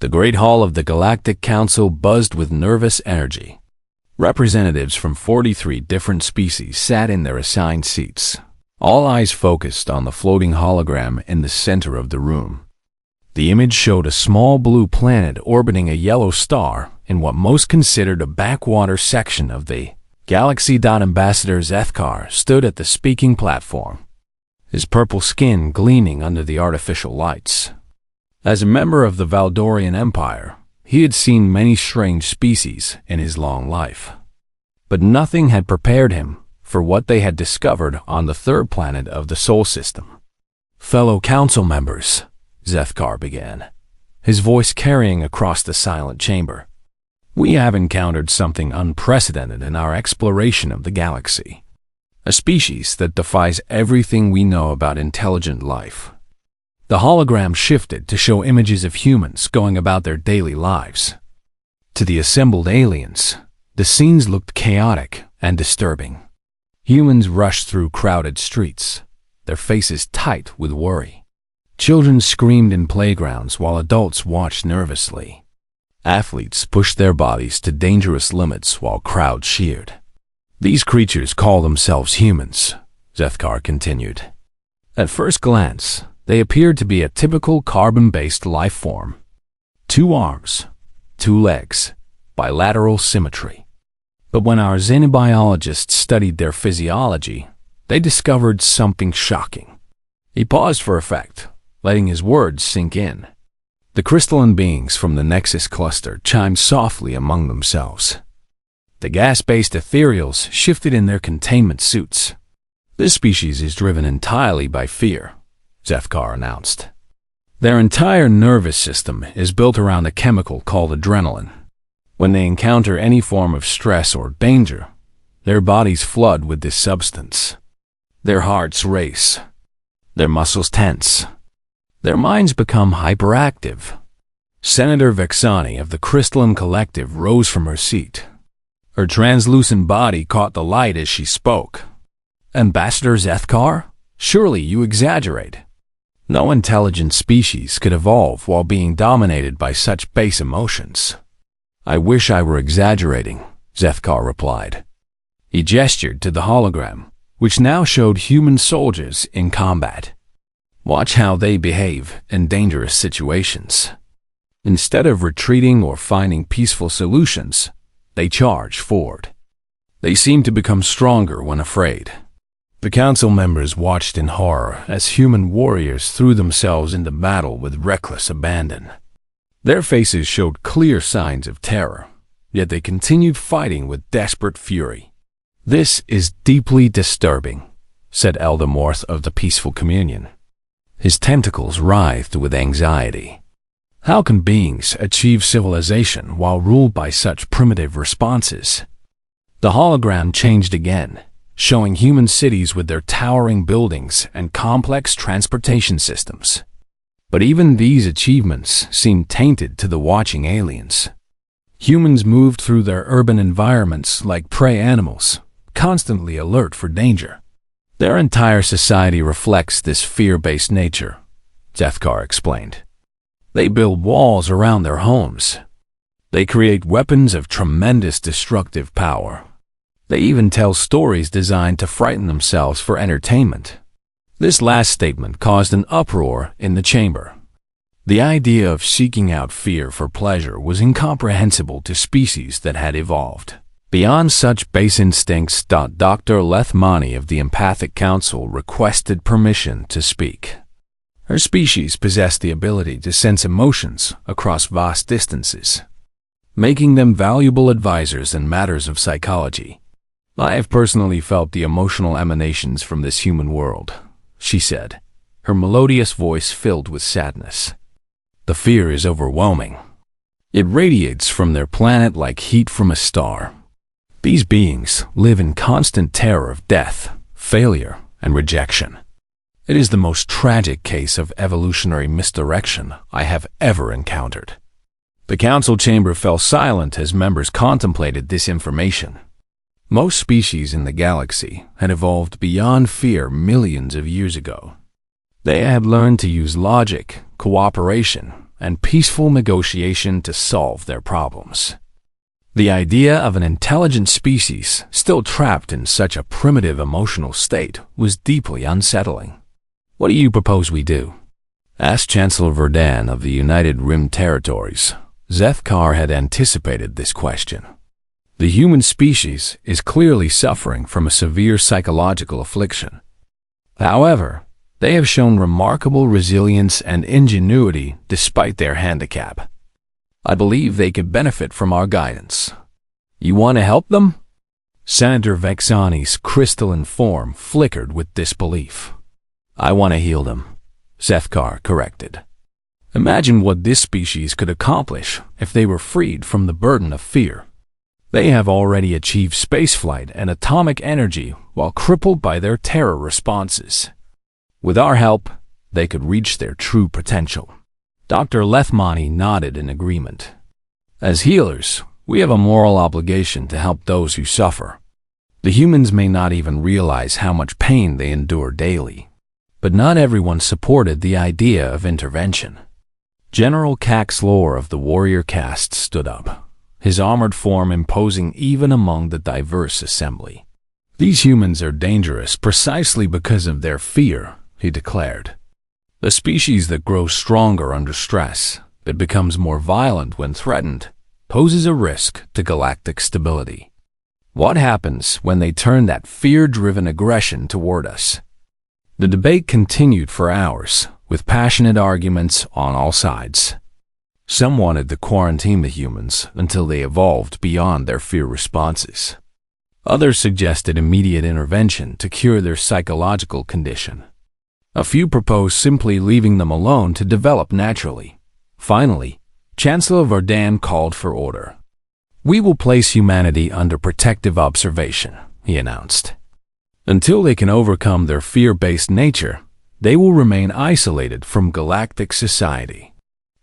The Great Hall of the Galactic Council buzzed with nervous energy. Representatives from 43 different species sat in their assigned seats, all eyes focused on the floating hologram in the center of the room. The image showed a small blue planet orbiting a yellow star in what most considered a backwater section of the galaxy. Ambassador Zethkar stood at the speaking platform, his purple skin gleaming under the artificial lights. As a member of the Valdorian Empire, he had seen many strange species in his long life, but nothing had prepared him for what they had discovered on the third planet of the Sol system. "Fellow council members," Zethkar began, his voice carrying across the silent chamber, "we have encountered something unprecedented in our exploration of the galaxy. A species that defies everything we know about intelligent life." The hologram shifted to show images of humans going about their daily lives. To the assembled aliens, the scenes looked chaotic and disturbing. Humans rushed through crowded streets, their faces tight with worry. Children screamed in playgrounds while adults watched nervously. Athletes pushed their bodies to dangerous limits while crowds cheered. "These creatures call themselves humans," Zethkar continued. "At first glance, they appeared to be a typical carbon-based life form. 2 arms, 2 legs, bilateral symmetry. But when our xenobiologists studied their physiology, they discovered something shocking." He paused for effect, letting his words sink in. The crystalline beings from the Nexus cluster chimed softly among themselves. The gas-based ethereals shifted in their containment suits. "This species is driven entirely by fear," Zethkar announced. "Their entire nervous system is built around a chemical called adrenaline. When they encounter any form of stress or danger, their bodies flood with this substance. Their hearts race, their muscles tense, their minds become hyperactive." Senator Vexani of the Crystalline Collective rose from her seat. Her translucent body caught the light as she spoke. "Ambassador Zethkar, surely you exaggerate. No intelligent species could evolve while being dominated by such base emotions." "I wish I were exaggerating," Zethkar replied. He gestured to the hologram, which now showed human soldiers in combat. "Watch how they behave in dangerous situations. Instead of retreating or finding peaceful solutions, they charge forward. They seem to become stronger when afraid." The council members watched in horror as human warriors threw themselves into battle with reckless abandon. Their faces showed clear signs of terror, yet they continued fighting with desperate fury. "This is deeply disturbing," said Eldamorth of the Peaceful Communion. His tentacles writhed with anxiety. "How can beings achieve civilization while ruled by such primitive responses?" The hologram changed again, showing human cities with their towering buildings and complex transportation systems. But even these achievements seemed tainted to the watching aliens. Humans moved through their urban environments like prey animals, constantly alert for danger. "Their entire society reflects this fear-based nature," Zethkar explained. "They build walls around their homes. They create weapons of tremendous destructive power. They even tell stories designed to frighten themselves for entertainment." This last statement caused an uproar in the chamber. The idea of seeking out fear for pleasure was incomprehensible to species that had evolved beyond such base instincts. Dr. Lethmani of the Empathic Council requested permission to speak. Her species possessed the ability to sense emotions across vast distances, making them valuable advisors in matters of psychology. "I have personally felt the emotional emanations from this human world," she said, her melodious voice filled with sadness. "The fear is overwhelming. It radiates from their planet like heat from a star. These beings live in constant terror of death, failure, and rejection. It is the most tragic case of evolutionary misdirection I have ever encountered." The council chamber fell silent as members contemplated this information. Most species in the galaxy had evolved beyond fear millions of years ago. They had learned to use logic, cooperation, and peaceful negotiation to solve their problems. The idea of an intelligent species still trapped in such a primitive emotional state was deeply unsettling. "What do you propose we do?" asked Chancellor Verdan of the United Rim Territories. Zethkar had anticipated this question. The human species is clearly suffering from a severe psychological affliction. However, they have shown remarkable resilience and ingenuity despite their handicap. I believe they could benefit from our guidance. You want to help them? Senator Vexani's crystalline form flickered with disbelief. I want to heal them, Zethkar corrected. Imagine what this species could accomplish if they were freed from the burden of fear. They have already achieved spaceflight and atomic energy while crippled by their terror responses. With our help, they could reach their true potential. Dr. Lethmani nodded in agreement. As healers, we have a moral obligation to help those who suffer. The humans may not even realize how much pain they endure daily. But not everyone supported the idea of intervention. General Caxlor of the warrior caste stood up, his armored form imposing even among the diverse assembly. These humans are dangerous precisely because of their fear, he declared. The species that grows stronger under stress, that becomes more violent when threatened, poses a risk to galactic stability. What happens when they turn that fear-driven aggression toward us? The debate continued for hours, with passionate arguments on all sides. Some wanted to quarantine the humans until they evolved beyond their fear responses. Others suggested immediate intervention to cure their psychological condition. A few proposed simply leaving them alone to develop naturally. Finally, Chancellor Verdan called for order. We will place humanity under protective observation, he announced. Until they can overcome their fear-based nature, they will remain isolated from galactic society.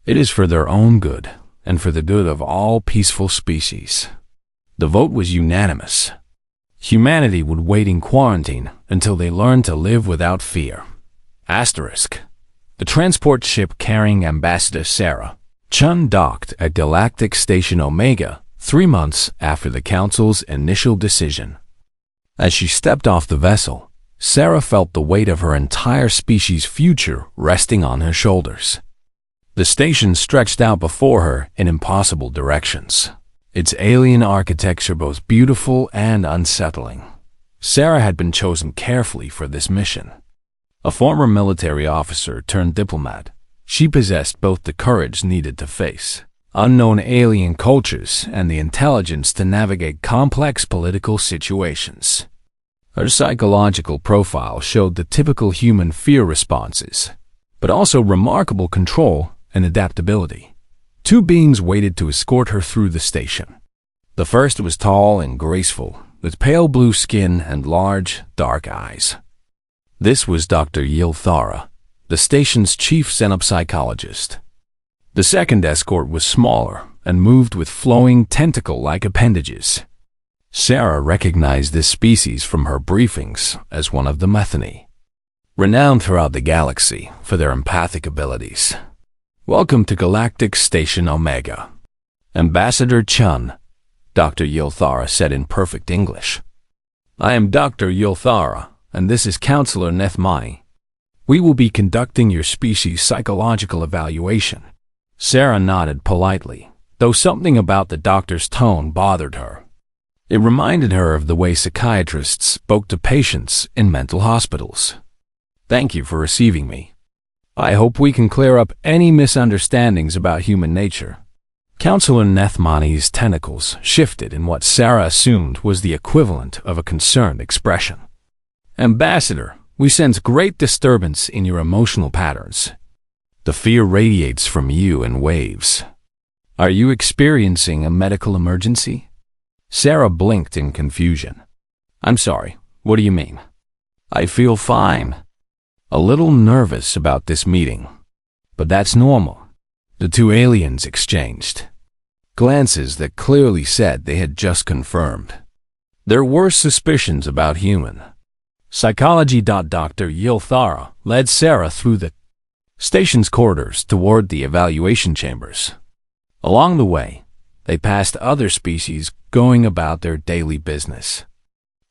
It is for their own good and for the good of all peaceful species. The vote was unanimous. Humanity would wait in quarantine until they learned to live without fear. Asterisk. The transport ship carrying Ambassador Sarah Chun docked at Galactic Station Omega 3 months after the Council's initial decision. As she stepped off the vessel, Sarah felt the weight of her entire species' future resting on her shoulders. The station stretched out before her in impossible directions, its alien architecture both beautiful and unsettling. Sarah had been chosen carefully for this mission. A former military officer turned diplomat, she possessed both the courage needed to face unknown alien cultures and the intelligence to navigate complex political situations. Her psychological profile showed the typical human fear responses, but also remarkable control and adaptability. 2 beings waited to escort her through the station. The first was tall and graceful, with pale blue skin and large, dark eyes. This was Dr. Yilthara, the station's chief xenopsychologist. The second escort was smaller and moved with flowing tentacle-like appendages. Sarah recognized this species from her briefings as one of the Methani, renowned throughout the galaxy for their empathic abilities. Welcome to Galactic Station Omega. Ambassador Chun, Dr. Yilthara said in perfect English. I am Dr. Yilthara, and this is Counselor Nethmai. We will be conducting your species' psychological evaluation. Sarah nodded politely, though something about the doctor's tone bothered her. It reminded her of the way psychiatrists spoke to patients in mental hospitals. Thank you for receiving me. I hope we can clear up any misunderstandings about human nature. Counselor Nethmani's tentacles shifted in what Sarah assumed was the equivalent of a concerned expression. Ambassador, we sense great disturbance in your emotional patterns. The fear radiates from you in waves. Are you experiencing a medical emergency? Sarah blinked in confusion. I'm sorry, what do you mean? I feel fine. A little nervous about this meeting. But that's normal. The 2 aliens exchanged glances that clearly said they had just confirmed their worst suspicions about human psychology. Dr. Yilthara led Sarah through the station's corridors toward the evaluation chambers. Along the way, they passed other species going about their daily business.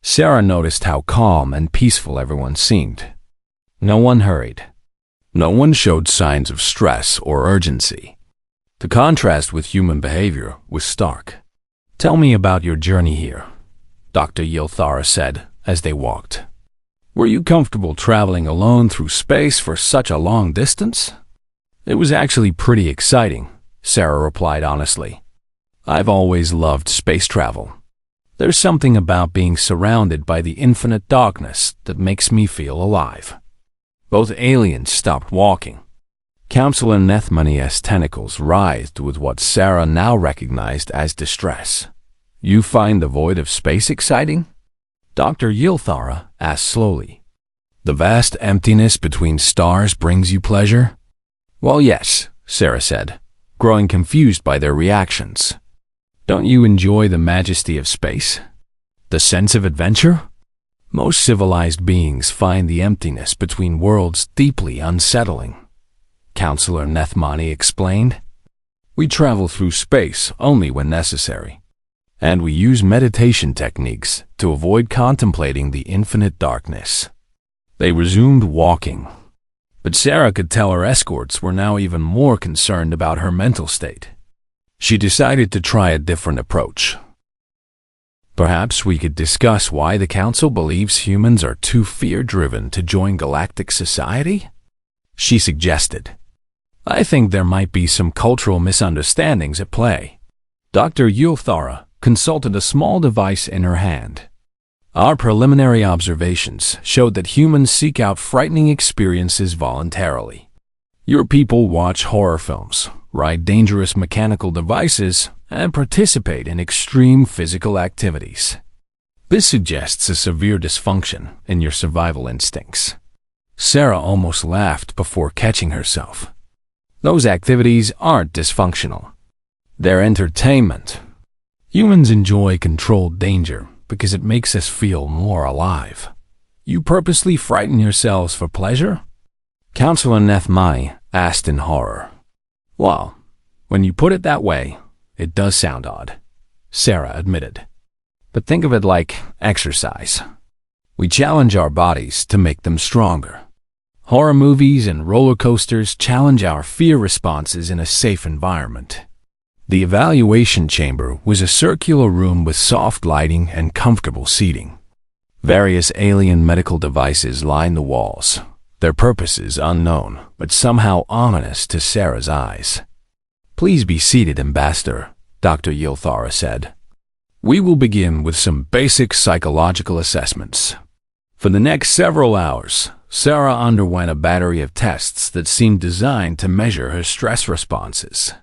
Sarah noticed how calm and peaceful everyone seemed. No one hurried. No one showed signs of stress or urgency. The contrast with human behavior was stark. "Tell me about your journey here," Dr. Yilthara said as they walked. "Were you comfortable traveling alone through space for such a long distance?" "It was actually pretty exciting," Sarah replied honestly. "I've always loved space travel. There's something about being surrounded by the infinite darkness that makes me feel alive." Both aliens stopped walking. Counselor Nethmani's tentacles writhed with what Sarah now recognized as distress. "You find the void of space exciting?" Dr. Yilthara asked slowly. "The vast emptiness between stars brings you pleasure?" "Well, yes," Sarah said, growing confused by their reactions. "Don't you enjoy the majesty of space? The sense of adventure?" "Most civilized beings find the emptiness between worlds deeply unsettling," Counselor Nethmani explained. "We travel through space only when necessary, and we use meditation techniques to avoid contemplating the infinite darkness." They resumed walking, but Sarah could tell her escorts were now even more concerned about her mental state. She decided to try a different approach. "Perhaps we could discuss why the Council believes humans are too fear-driven to join galactic society?" she suggested. "I think there might be some cultural misunderstandings at play." Dr. Yilthara consulted a small device in her hand. "Our preliminary observations showed that humans seek out frightening experiences voluntarily. Your people watch horror films, ride dangerous mechanical devices, and participate in extreme physical activities. This suggests a severe dysfunction in your survival instincts." Sarah almost laughed before catching herself. "Those activities aren't dysfunctional. They're entertainment. Humans enjoy controlled danger because it makes us feel more alive. You purposely frighten yourselves for pleasure?" Counselor Nethmani asked in horror. "Well, when you put it that way, it does sound odd," Sarah admitted. "But think of it like exercise. We challenge our bodies to make them stronger. Horror movies and roller coasters challenge our fear responses in a safe environment." The evaluation chamber was a circular room with soft lighting and comfortable seating. Various alien medical devices lined the walls, their purposes unknown, but somehow ominous to Sarah's eyes. "Please be seated, Ambassador," Dr. Yilthara said. "We will begin with some basic psychological assessments." For the next several hours, Sarah underwent a battery of tests that seemed designed to measure her stress responses.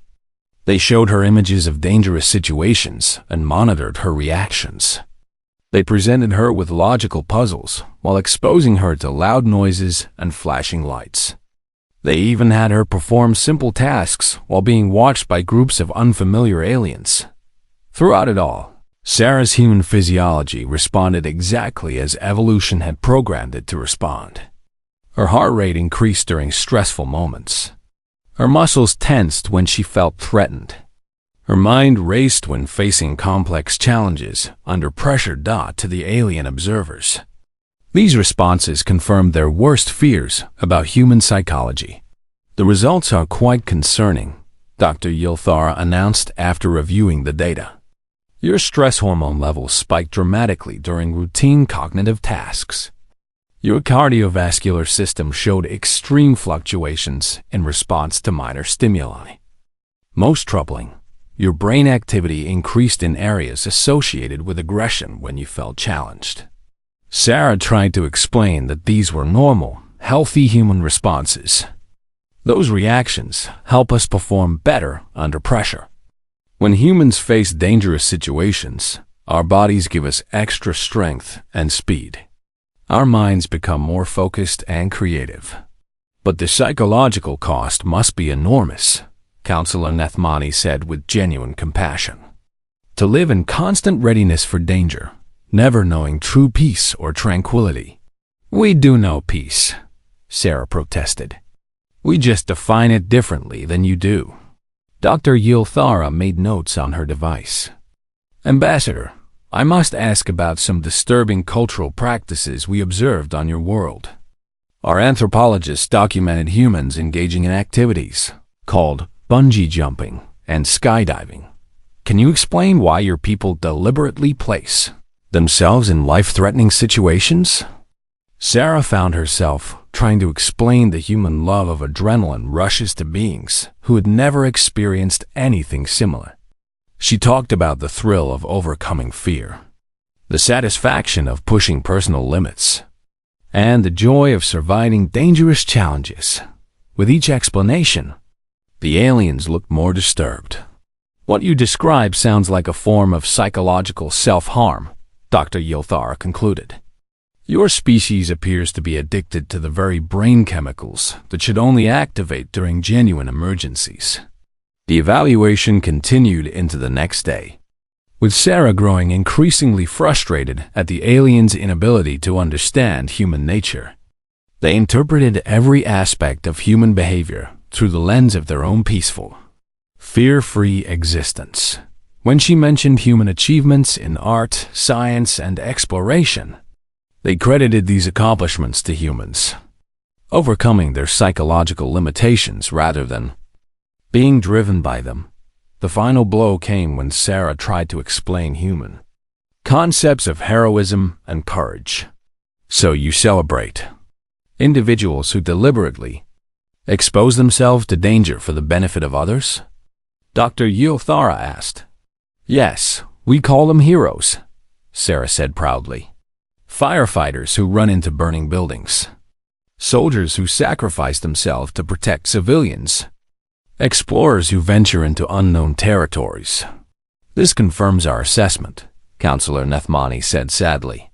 They showed her images of dangerous situations and monitored her reactions. They presented her with logical puzzles while exposing her to loud noises and flashing lights. They even had her perform simple tasks while being watched by groups of unfamiliar aliens. Throughout it all, Sarah's human physiology responded exactly as evolution had programmed it to respond. Her heart rate increased during stressful moments. Her muscles tensed when she felt threatened. Her mind raced when facing complex challenges under pressure. To the alien observers, these responses confirmed their worst fears about human psychology. "The results are quite concerning," Dr. Yilthara announced after reviewing the data. "Your stress hormone levels spiked dramatically during routine cognitive tasks. Your cardiovascular system showed extreme fluctuations in response to minor stimuli. Most troubling, your brain activity increased in areas associated with aggression when you felt challenged." Sarah tried to explain that these were normal, healthy human responses. "Those reactions help us perform better under pressure. When humans face dangerous situations, our bodies give us extra strength and speed. Our minds become more focused and creative. But the psychological cost must be enormous," Counselor Nethmani said with genuine compassion. "To live in constant readiness for danger, never knowing true peace or tranquility." "We do know peace," Sarah protested. We just define it differently than you do. Dr. Yilthara made notes on her device. Ambassador, I must ask about some disturbing cultural practices we observed on your world. Our anthropologists documented humans engaging in activities called bungee jumping and skydiving. Can you explain why your people deliberately place themselves in life-threatening situations? Sarah found herself trying to explain the human love of adrenaline rushes to beings who had never experienced anything similar. She talked about the thrill of overcoming fear, the satisfaction of pushing personal limits, and the joy of surviving dangerous challenges. With each explanation, the aliens looked more disturbed. What you describe sounds like a form of psychological self-harm, Dr. Yilthara concluded. Your species appears to be addicted to the very brain chemicals that should only activate during genuine emergencies. The evaluation continued into the next day, with Sarah growing increasingly frustrated at the aliens' inability to understand human nature. They interpreted every aspect of human behavior through the lens of their own peaceful, fear-free existence. When she mentioned human achievements in art, science, and exploration, they credited these accomplishments to humans, overcoming their psychological limitations rather than being driven by them. The final blow came when Sarah tried to explain human concepts of heroism and courage. So you celebrate individuals who deliberately expose themselves to danger for the benefit of others? Dr. Yilthara asked. Yes, we call them heroes, Sarah said proudly. Firefighters who run into burning buildings, soldiers who sacrifice themselves to protect civilians, explorers who venture into unknown territories. This confirms our assessment, Counselor Nethmani said sadly.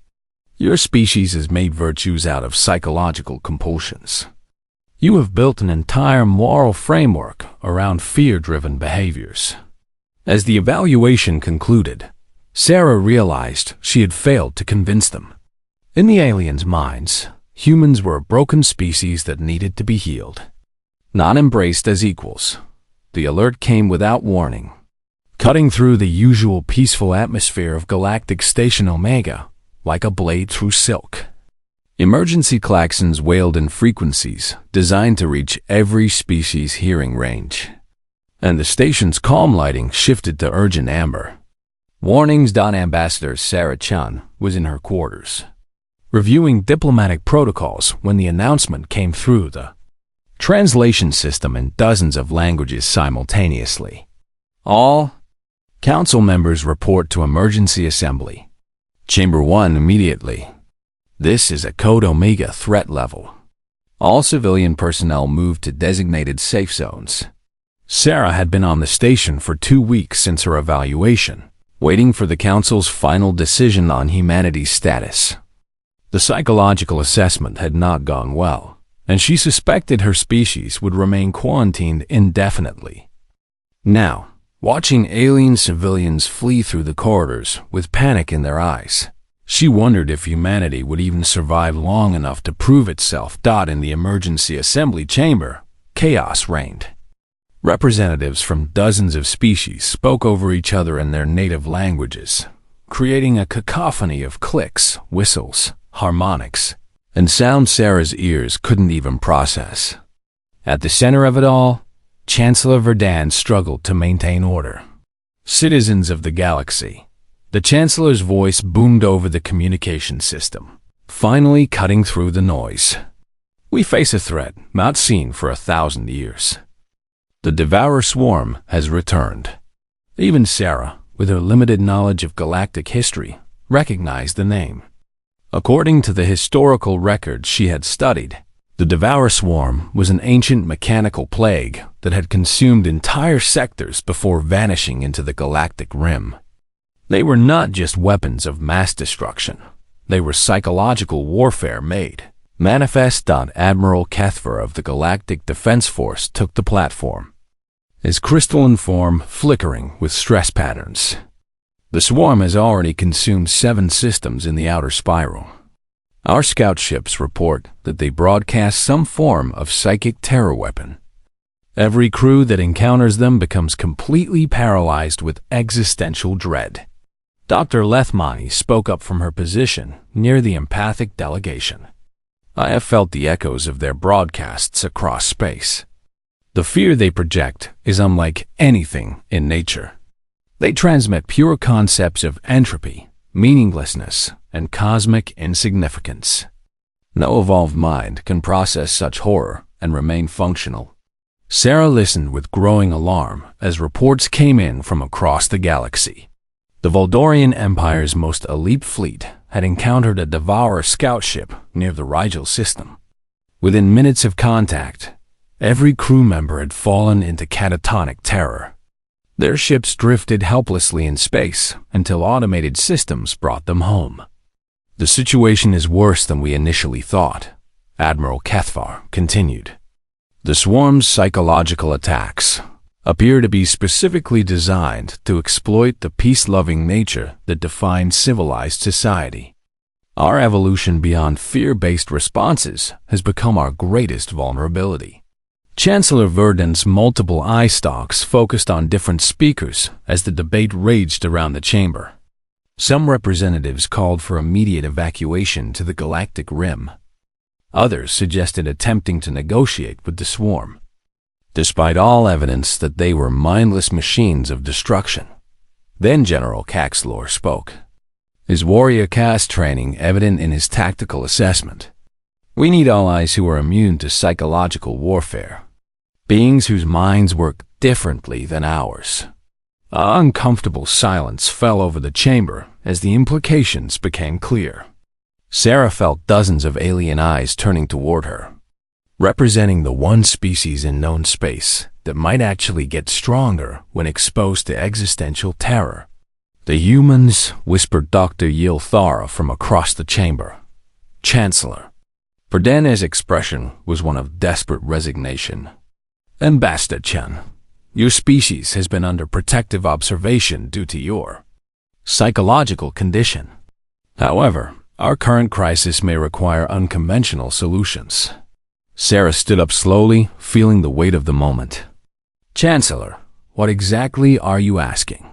Your species has made virtues out of psychological compulsions. You have built an entire moral framework around fear-driven behaviors. As the evaluation concluded, Sarah realized she had failed to convince them. In the aliens' minds, humans were a broken species that needed to be healed, not embraced as equals. The alert came without warning, cutting through the usual peaceful atmosphere of Galactic Station Omega like a blade through silk. Emergency klaxons wailed in frequencies designed to reach every species' hearing range, and the station's calm lighting shifted to urgent amber. Warnings. Ambassador Sarah Chan was in her quarters, reviewing diplomatic protocols when the announcement came through the translation system in dozens of languages simultaneously. All council members report to emergency assembly. Chamber 1 immediately. This is a Code Omega threat level. All civilian personnel moved to designated safe zones. Sarah had been on the station for 2 weeks since her evaluation, waiting for the council's final decision on humanity's status. The psychological assessment had not gone well, and she suspected her species would remain quarantined indefinitely. Now, watching alien civilians flee through the corridors with panic in their eyes, she wondered if humanity would even survive long enough to prove itself. In the emergency assembly chamber, chaos reigned. Representatives from dozens of species spoke over each other in their native languages, creating a cacophony of clicks, whistles, harmonics, and sounds Sarah's ears couldn't even process. At the center of it all, Chancellor Verdun struggled to maintain order. Citizens of the galaxy. The Chancellor's voice boomed over the communication system, finally cutting through the noise. We face a threat not seen for 1,000 years. The Devourer Swarm has returned. Even Sarah, with her limited knowledge of galactic history, recognized the name. According to the historical records she had studied, the Devourer Swarm was an ancient mechanical plague that had consumed entire sectors before vanishing into the galactic rim. They were not just weapons of mass destruction. They were psychological warfare made manifest. Admiral Kethver of the Galactic Defense Force took the platform, his crystalline form flickering with stress patterns. The swarm has already consumed 7 systems in the outer spiral. Our scout ships report that they broadcast some form of psychic terror weapon. Every crew that encounters them becomes completely paralyzed with existential dread. Dr. Lethmani spoke up from her position near the empathic delegation. I have felt the echoes of their broadcasts across space. The fear they project is unlike anything in nature. They transmit pure concepts of entropy, meaninglessness, and cosmic insignificance. No evolved mind can process such horror and remain functional. Sarah listened with growing alarm as reports came in from across the galaxy. The Voldorian Empire's most elite fleet had encountered a Devourer scout ship near the Rigel system. Within minutes of contact, every crew member had fallen into catatonic terror. Their ships drifted helplessly in space until automated systems brought them home. The situation is worse than we initially thought, Admiral Cathvar continued. The swarm's psychological attacks appear to be specifically designed to exploit the peace-loving nature that defines civilized society. Our evolution beyond fear-based responses has become our greatest vulnerability. Chancellor Verdon's multiple eye stalks focused on different speakers as the debate raged around the chamber. Some representatives called for immediate evacuation to the Galactic Rim. Others suggested attempting to negotiate with the swarm, despite all evidence that they were mindless machines of destruction. Then General Caxlor spoke, his warrior caste training evident in his tactical assessment. We need allies who are immune to psychological warfare, beings whose minds work differently than ours. An uncomfortable silence fell over the chamber as the implications became clear. Sarah felt dozens of alien eyes turning toward her, representing the one species in known space that might actually get stronger when exposed to existential terror. The humans, whispered Dr. Yilthara from across the chamber. Chancellor. Perdene's expression was one of desperate resignation. Ambassador Chen, your species has been under protective observation due to your psychological condition. However, our current crisis may require unconventional solutions. Sarah stood up slowly, feeling the weight of the moment. Chancellor, what exactly are you asking?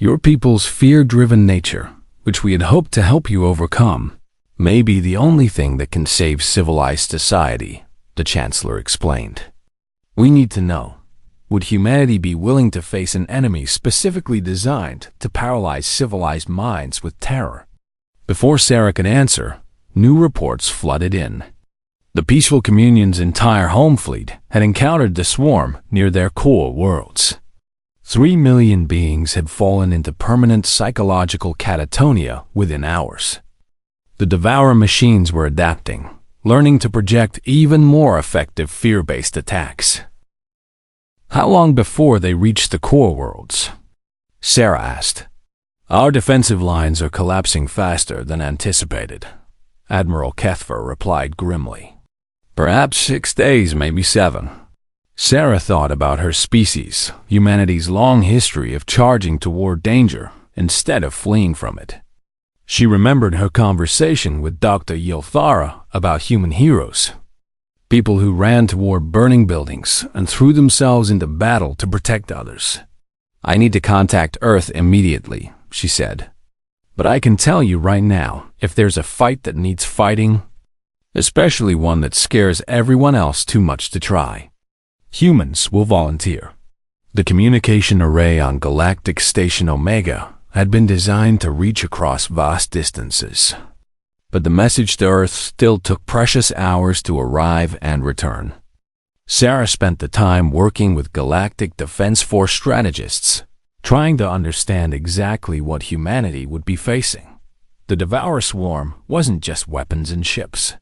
Your people's fear-driven nature, which we had hoped to help you overcome, may be the only thing that can save civilized society, the Chancellor explained. We need to know, would humanity be willing to face an enemy specifically designed to paralyze civilized minds with terror? Before Sarah could answer, new reports flooded in. The Peaceful Communion's entire home fleet had encountered the swarm near their core worlds. 3 million beings had fallen into permanent psychological catatonia within hours. The Devourer machines were adapting, learning to project even more effective fear-based attacks. How long before they reached the core worlds? Sarah asked. Our defensive lines are collapsing faster than anticipated, Admiral Cathvar replied grimly. Perhaps 6 days, maybe 7. Sarah thought about her species, humanity's long history of charging toward danger instead of fleeing from it. She remembered her conversation with Dr. Yilthara about human heroes, people who ran toward burning buildings and threw themselves into battle to protect others. I need to contact Earth immediately, she said. But I can tell you right now, if there's a fight that needs fighting, especially one that scares everyone else too much to try, humans will volunteer. The communication array on Galactic Station Omega had been designed to reach across vast distances, but the message to Earth still took precious hours to arrive and return. Sarah spent the time working with Galactic Defense Force strategists, trying to understand exactly what humanity would be facing. The Devourer swarm wasn't just weapons and ships.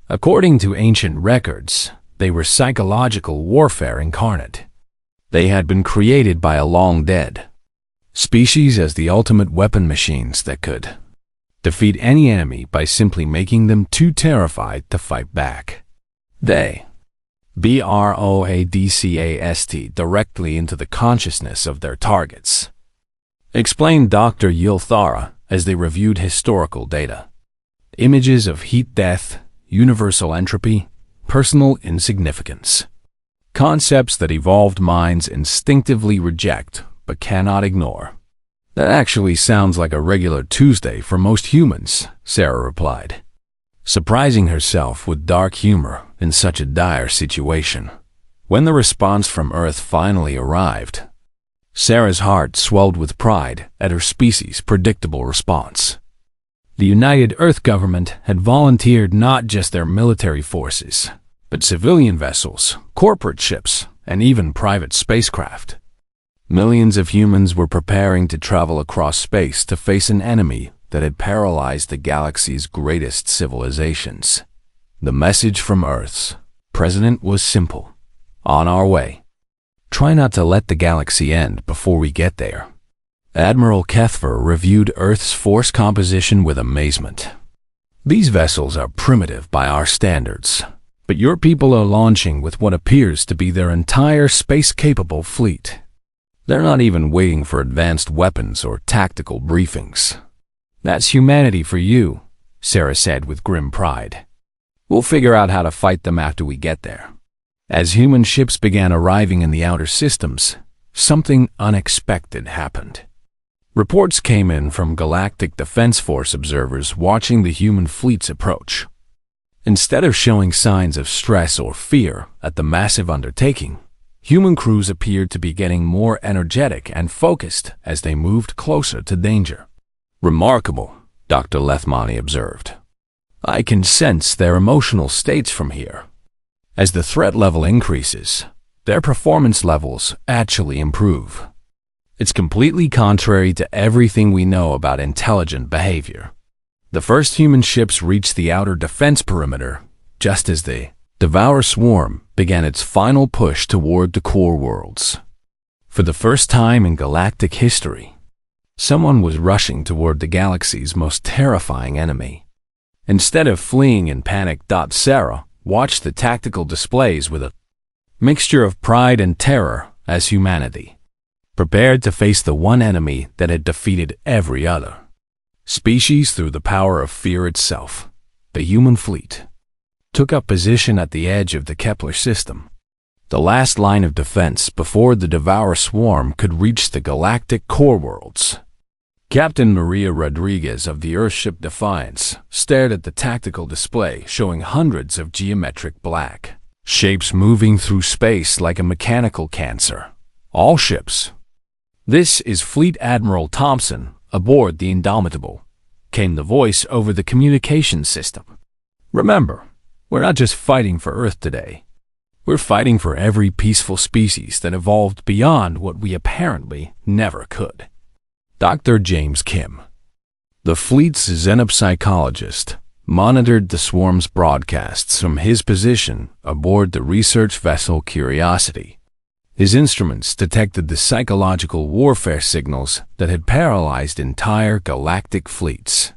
According to ancient records, they were psychological warfare incarnate. They had been created by a long dead species as the ultimate weapon machines that could defeat any enemy by simply making them too terrified to fight back. They broadcast directly into the consciousness of their targets, explained Dr. Yilthara as they reviewed historical data. Images of heat death, universal entropy, personal insignificance. Concepts that evolved minds instinctively reject but cannot ignore. That actually sounds like a regular Tuesday for most humans, Sarah replied, surprising herself with dark humor in such a dire situation. When the response from Earth finally arrived, Sarah's heart swelled with pride at her species' predictable response. The United Earth government had volunteered not just their military forces, but civilian vessels, corporate ships, and even private spacecraft. Millions of humans were preparing to travel across space to face an enemy that had paralyzed the galaxy's greatest civilizations. The message from Earth's president was simple: on our way. Try not to let the galaxy end before we get there. Admiral Kethver reviewed Earth's force composition with amazement. These vessels are primitive by our standards, but your people are launching with what appears to be their entire space-capable fleet. They're not even waiting for advanced weapons or tactical briefings. That's humanity for you, Sarah said with grim pride. We'll figure out how to fight them after we get there. As human ships began arriving in the outer systems, something unexpected happened. Reports came in from Galactic Defense Force observers watching the human fleet's approach. Instead of showing signs of stress or fear at the massive undertaking, human crews appeared to be getting more energetic and focused as they moved closer to danger. Remarkable, Dr. Lethmani observed. I can sense their emotional states from here. As the threat level increases, their performance levels actually improve. It's completely contrary to everything we know about intelligent behavior. The first human ships reached the outer defense perimeter just as the Devour Swarm began its final push toward the core worlds. For the first time in galactic history, someone was rushing toward the galaxy's most terrifying enemy. Instead of fleeing in panic, Sarah watched the tactical displays with a mixture of pride and terror as humanity prepared to face the one enemy that had defeated every other species through the power of fear itself. The human fleet took up position at the edge of the Kepler system, the last line of defense before the Devour Swarm could reach the galactic core worlds. Captain Maria Rodriguez of the Earthship Defiance stared at the tactical display showing hundreds of geometric black shapes moving through space like a mechanical cancer. All ships. This is Fleet Admiral Thompson aboard the Indomitable, came the voice over the communication system. Remember, we're not just fighting for Earth today. We're fighting for every peaceful species that evolved beyond what we apparently never could. Dr. James Kim, the fleet's xenopsychologist, monitored the swarm's broadcasts from his position aboard the research vessel Curiosity. His instruments detected the psychological warfare signals that had paralyzed entire galactic fleets.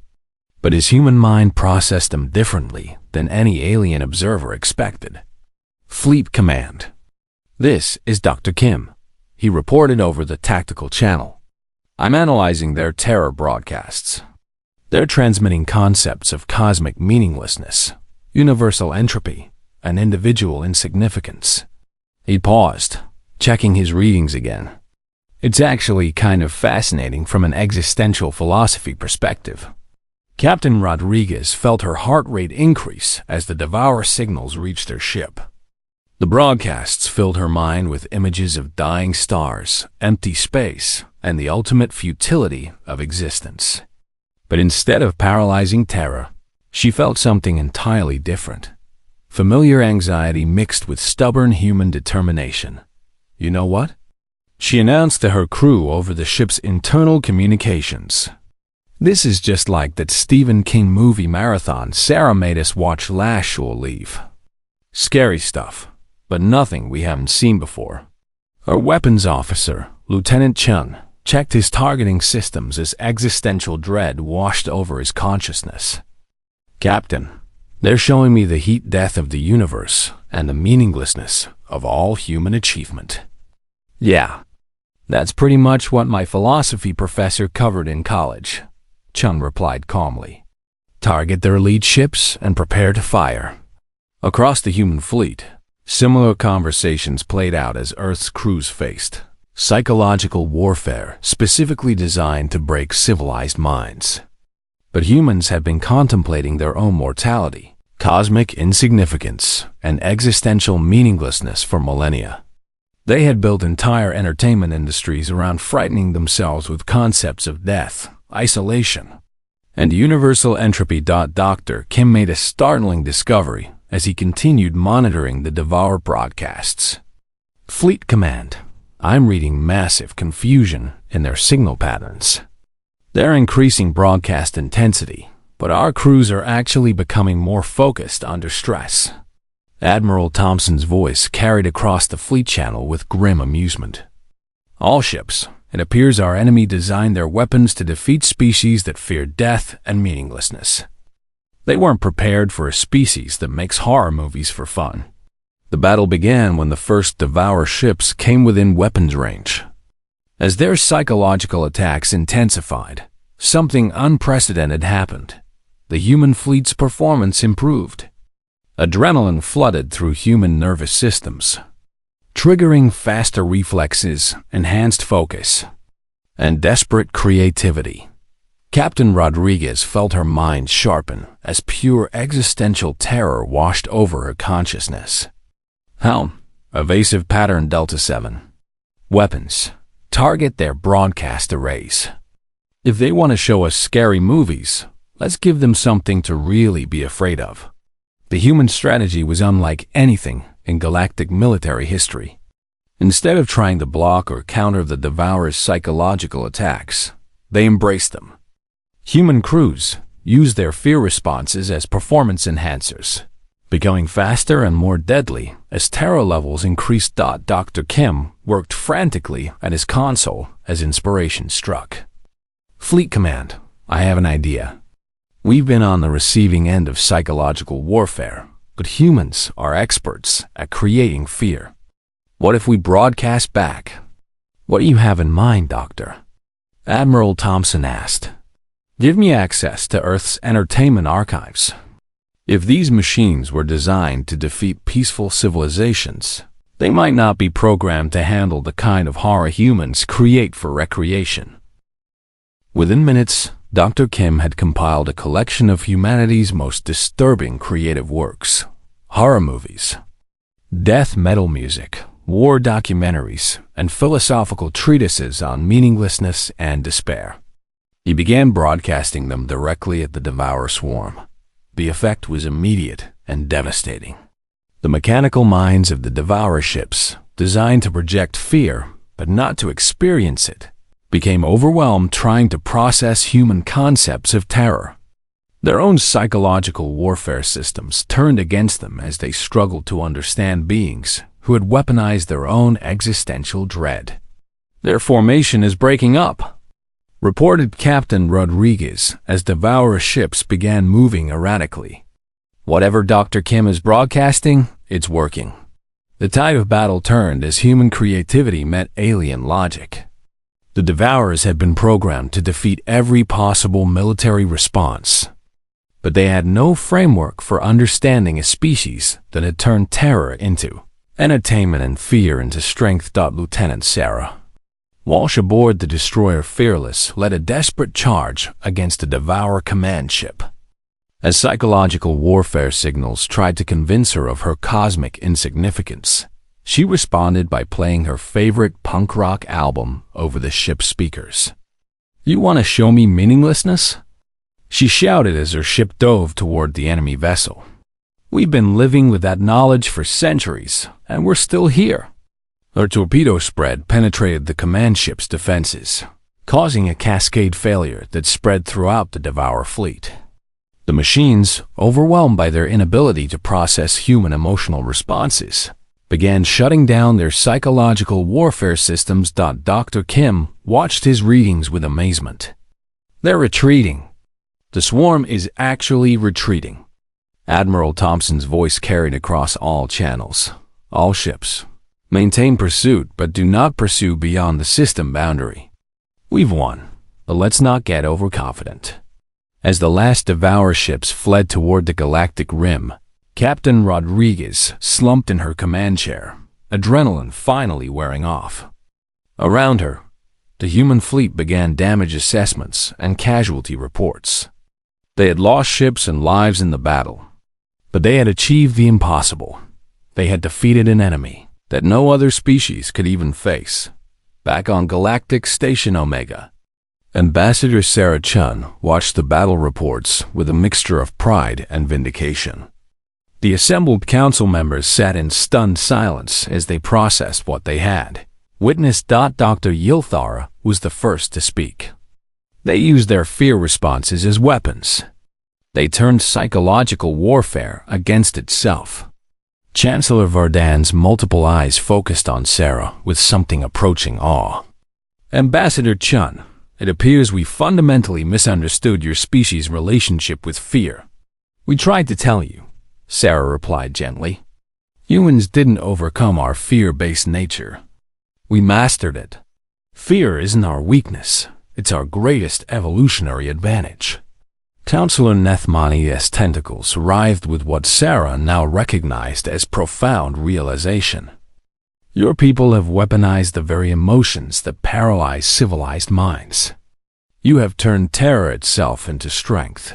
But his human mind processed them differently than any alien observer expected. Fleet Command. This is Dr. Kim, he reported over the tactical channel. I'm analyzing their terror broadcasts. They're transmitting concepts of cosmic meaninglessness, universal entropy, and individual insignificance. He paused, checking his readings again. It's actually kind of fascinating from an existential philosophy perspective. Captain Rodriguez felt her heart rate increase as the Devourer signals reached her ship. The broadcasts filled her mind with images of dying stars, empty space, and the ultimate futility of existence. But instead of paralyzing terror, she felt something entirely different. Familiar anxiety mixed with stubborn human determination. You know what? She announced to her crew over the ship's internal communications. This is just like that Stephen King movie marathon Sarah made us watch last shore leave. Scary stuff, but nothing we haven't seen before. Our weapons officer, Lieutenant Chun, checked his targeting systems as existential dread washed over his consciousness. Captain, they're showing me the heat death of the universe and the meaninglessness of all human achievement. Yeah, that's pretty much what my philosophy professor covered in college, Chun replied calmly. target their lead ships, and prepare to fire. Across the human fleet, similar conversations played out as Earth's crews faced psychological warfare specifically designed to break civilized minds. But humans had been contemplating their own mortality, cosmic insignificance, and existential meaninglessness for millennia. They had built entire entertainment industries around frightening themselves with concepts of death, isolation, and universal entropy. Dr. Kim made a startling discovery as he continued monitoring the Devour broadcasts. Fleet Command, I'm reading massive confusion in their signal patterns. They're increasing broadcast intensity, but our crews are actually becoming more focused under stress. Admiral Thompson's voice carried across the fleet channel with grim amusement. All ships, it appears our enemy designed their weapons to defeat species that fear death and meaninglessness. They weren't prepared for a species that makes horror movies for fun. The battle began when the first Devour ships came within weapons range. As their psychological attacks intensified, something unprecedented happened. The human fleet's performance improved. Adrenaline flooded through human nervous systems, triggering faster reflexes, enhanced focus, and desperate creativity. Captain Rodriguez felt her mind sharpen as pure existential terror washed over her consciousness. Helm, evasive pattern Delta 7. Weapons, target their broadcast arrays. If they want to show us scary movies, let's give them something to really be afraid of. The human strategy was unlike anything in galactic military history. Instead of trying to block or counter the Devourer's psychological attacks, they embraced them. Human crews used their fear responses as performance enhancers, becoming faster and more deadly as terror levels increased. Dr. Kim worked frantically at his console as inspiration struck. Fleet Command, I have an idea. We've been on the receiving end of psychological warfare, but humans are experts at creating fear. What if we broadcast back? What do you have in mind, Doctor? Admiral Thompson asked. Give me access to Earth's entertainment archives. If these machines were designed to defeat peaceful civilizations, they might not be programmed to handle the kind of horror humans create for recreation. Within minutes, Dr. Kim had compiled a collection of humanity's most disturbing creative works: horror movies, death metal music, war documentaries, and philosophical treatises on meaninglessness and despair. He began broadcasting them directly at the Devour swarm. The effect was immediate and devastating. The mechanical minds of the Devourer ships, designed to project fear but not to experience it, became overwhelmed trying to process human concepts of terror. Their own psychological warfare systems turned against them as they struggled to understand beings who had weaponized their own existential dread. Their formation is breaking up, reported Captain Rodriguez as Devourer ships began moving erratically. Whatever Dr. Kim is broadcasting, it's working. The tide of battle turned as human creativity met alien logic. The Devourers had been programmed to defeat every possible military response, but they had no framework for understanding a species that had turned terror into entertainment and fear into strength. Lieutenant Sarah Walsh aboard the destroyer Fearless led a desperate charge against a Devourer command ship. As psychological warfare signals tried to convince her of her cosmic insignificance, she responded by playing her favorite punk rock album over the ship's speakers. You want to show me meaninglessness? She shouted as her ship dove toward the enemy vessel. We've been living with that knowledge for centuries, and we're still here. Her torpedo spread penetrated the command ship's defenses, causing a cascade failure that spread throughout the Devourer fleet. The machines, overwhelmed by their inability to process human emotional responses, began shutting down their psychological warfare systems. Dr. Kim watched his readings with amazement. They're retreating. The swarm is actually retreating. Admiral Thompson's voice carried across all channels. All ships, maintain pursuit, but do not pursue beyond the system boundary. We've won, but let's not get overconfident. As the last Devour ships fled toward the galactic rim, Captain Rodriguez slumped in her command chair, adrenaline finally wearing off. Around her, the human fleet began damage assessments and casualty reports. They had lost ships and lives in the battle, but they had achieved the impossible. They had defeated an enemy that no other species could even face. Back on Galactic Station Omega, Ambassador Sarah Chun watched the battle reports with a mixture of pride and vindication. The assembled council members sat in stunned silence as they processed what they had witnessed. Dr. Yilthara was the first to speak. They used their fear responses as weapons. They turned psychological warfare against itself. Chancellor Vardan's multiple eyes focused on Sarah with something approaching awe. Ambassador Chun, it appears we fundamentally misunderstood your species' relationship with fear. We tried to tell you, Sarah replied gently. Humans didn't overcome our fear-based nature. We mastered it. Fear isn't our weakness. It's our greatest evolutionary advantage. Counselor Nethmani's tentacles writhed with what Sarah now recognized as profound realization. Your people have weaponized the very emotions that paralyze civilized minds. You have turned terror itself into strength.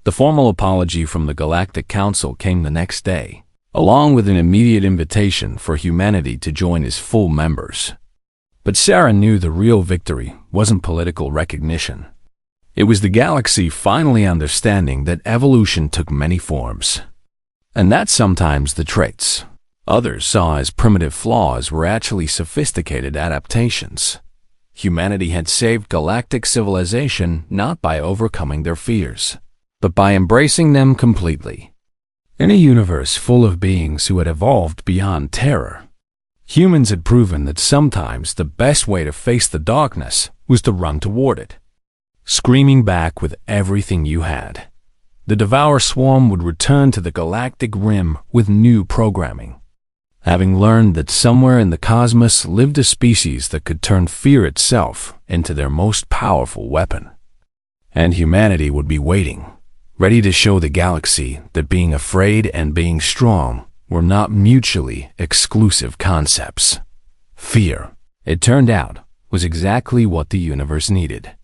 The formal apology from the Galactic Council came the next day, along with an immediate invitation for humanity to join as full members. But Sarah knew the real victory wasn't political recognition. It was the galaxy finally understanding that evolution took many forms, and that sometimes the traits others saw as primitive flaws were actually sophisticated adaptations. Humanity had saved galactic civilization not by overcoming their fears, but by embracing them completely. In a universe full of beings who had evolved beyond terror, humans had proven that sometimes the best way to face the darkness was to run toward it, screaming back with everything you had. The Devour Swarm would return to the galactic rim with new programming, having learned that somewhere in the cosmos lived a species that could turn fear itself into their most powerful weapon. And humanity would be waiting, ready to show the galaxy that being afraid and being strong were not mutually exclusive concepts. Fear, it turned out, was exactly what the universe needed.